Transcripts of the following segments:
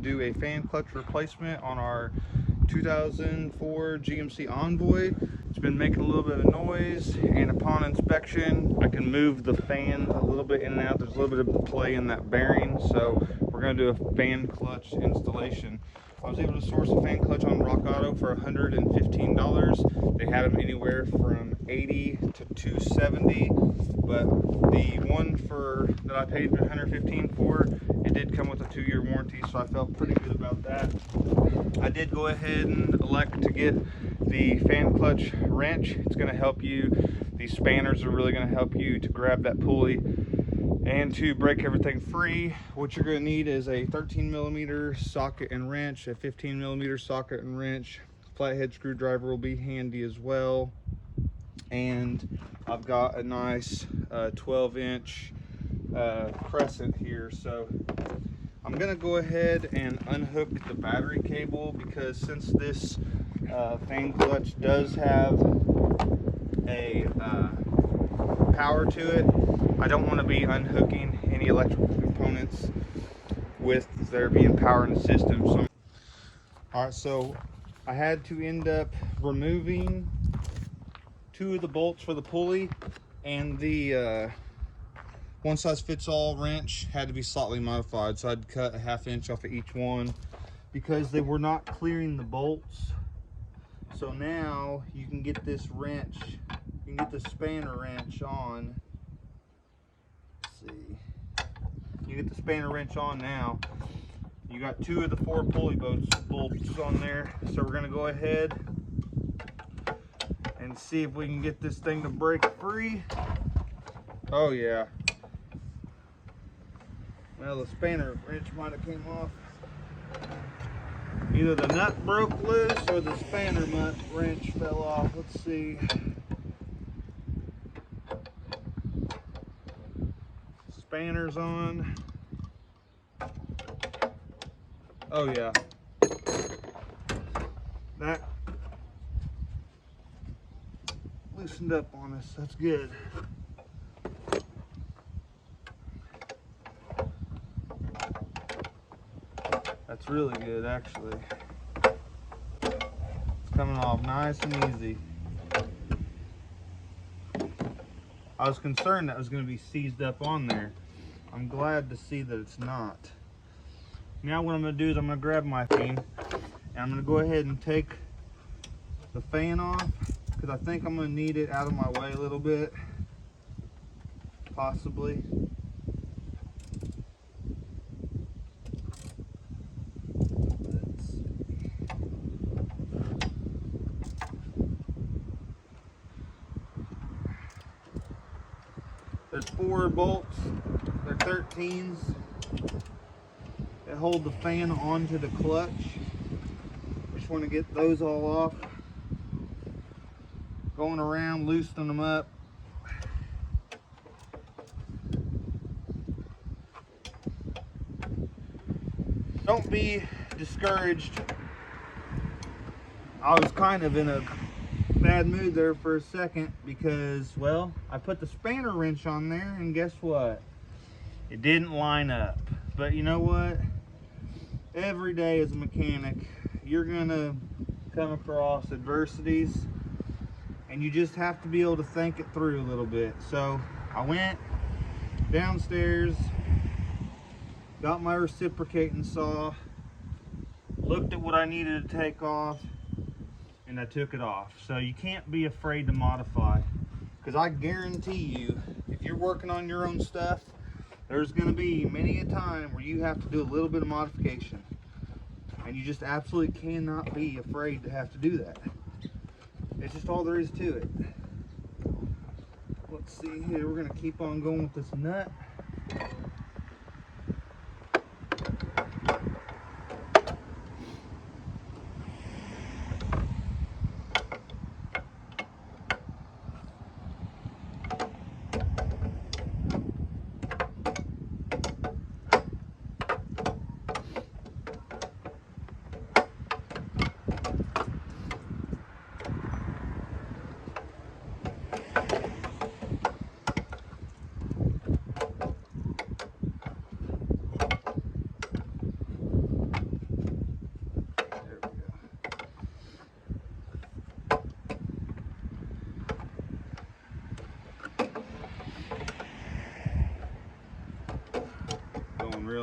Do a fan clutch replacement on our 2004 GMC Envoy. It's been making a little bit of noise, and upon inspection I can move the fan a little bit in and out. There's a little bit of play in that bearing, so we're going to do a fan clutch installation. I was able to source a fan clutch on Rock Auto for $115. They had them anywhere from $80 to $270, but the one that I paid $115 for, it did come with a 2-year warranty, so I felt pretty good about that. I did go ahead and elect to get the fan clutch wrench. It's going to help you. These spanners are really going to help you to grab that pulley and to break everything free. What you're going to need is a 13mm socket and wrench, a 15mm socket and wrench. Flathead screwdriver will be handy as well. And I've got a nice 12-inch crescent here. So I'm going to go ahead and unhook the battery cable, because since this fan clutch does have a power to it, I don't want to be unhooking any electrical components with there being power in the system. So, alright, so I had to end up removing 2 of the bolts for the pulley, and the one-size-fits-all wrench had to be slightly modified, so I'd cut a 1/2 inch off of each one because they were not clearing the bolts. So now you can get this wrench, you can get the spanner wrench on. Let's see, you get the spanner wrench on now. You got 2 of the 4 pulley bolts on there, so we're going to go ahead and see if we can get this thing to break free. Oh yeah. Well, the spanner wrench might have came off. Either the nut broke loose or the spanner wrench fell off. Let's see. Spanner's on. Oh yeah. That loosened up on us. That's good. That's really good, actually. It's coming off nice and easy. I was concerned that was going to be seized up on there. I'm glad to see that it's not. Now what I'm going to do is I'm going to grab my fan, and I'm going to go ahead and take the fan off, because I think I'm going to need it out of my way a little bit, possibly. There's 4 bolts, they're 13s, that hold the fan onto the clutch. Just want to get those all off. Going around, loosening them up. Don't be discouraged. I was kind of in a bad mood there for a second because, well, I put the spanner wrench on there and guess what? It didn't line up. But you know what? Every day as a mechanic, you're gonna come across adversities, and you just have to be able to think it through a little bit. So I went downstairs, got my reciprocating saw, looked at what I needed to take off, and I took it off. So you can't be afraid to modify, because I guarantee you, if you're working on your own stuff, there's going to be many a time where you have to do a little bit of modification, and you just absolutely cannot be afraid to have to do that. It's just all there is to it. Let's see here, we're going to keep on going with this nut.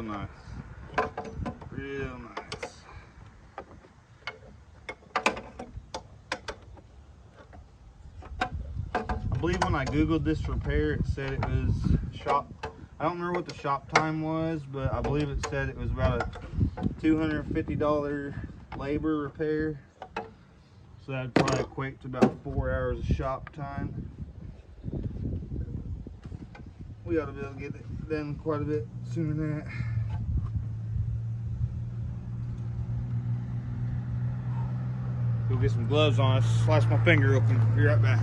nice. Real nice. I believe when I googled this repair, it said it was shop. I don't remember what the shop time was, but I believe it said it was about a $250 labor repair. So that'd probably equate to about 4 hours of shop time. We ought to be able to get it done quite a bit sooner than that. Go get some gloves on. Slice my finger open. Be right back.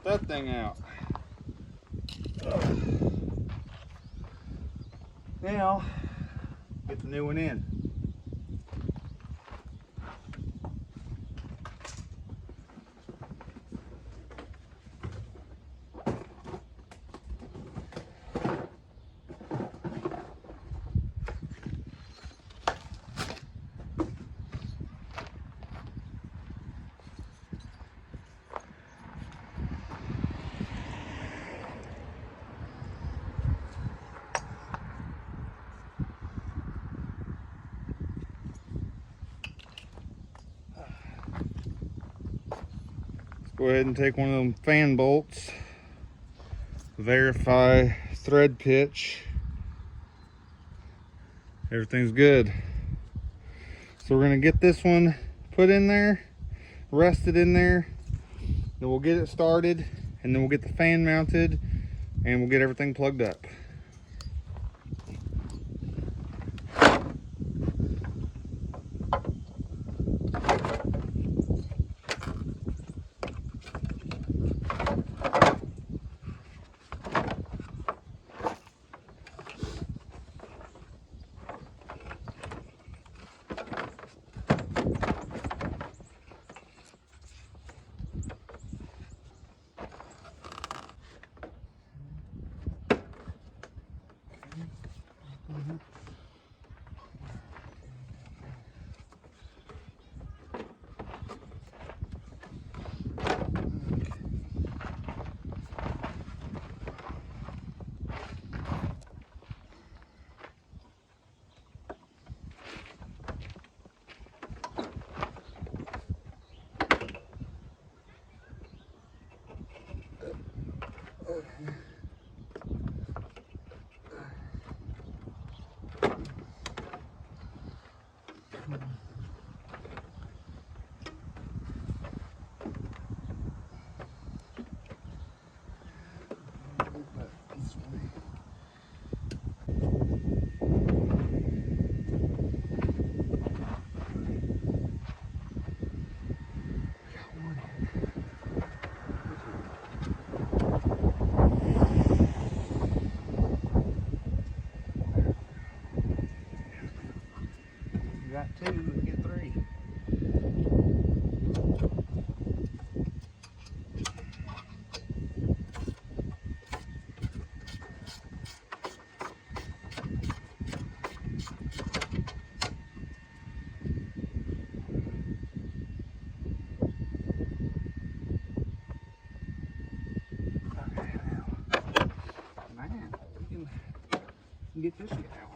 That thing out. Now, get the new one in. Go ahead and take one of them fan bolts, verify thread pitch. Everything's good. So we're gonna get this one put in there, rested in there, then we'll get it started, and then we'll get the fan mounted, and we'll get everything plugged up. Got two, we can get three. Okay, now, man, we can get this shit out.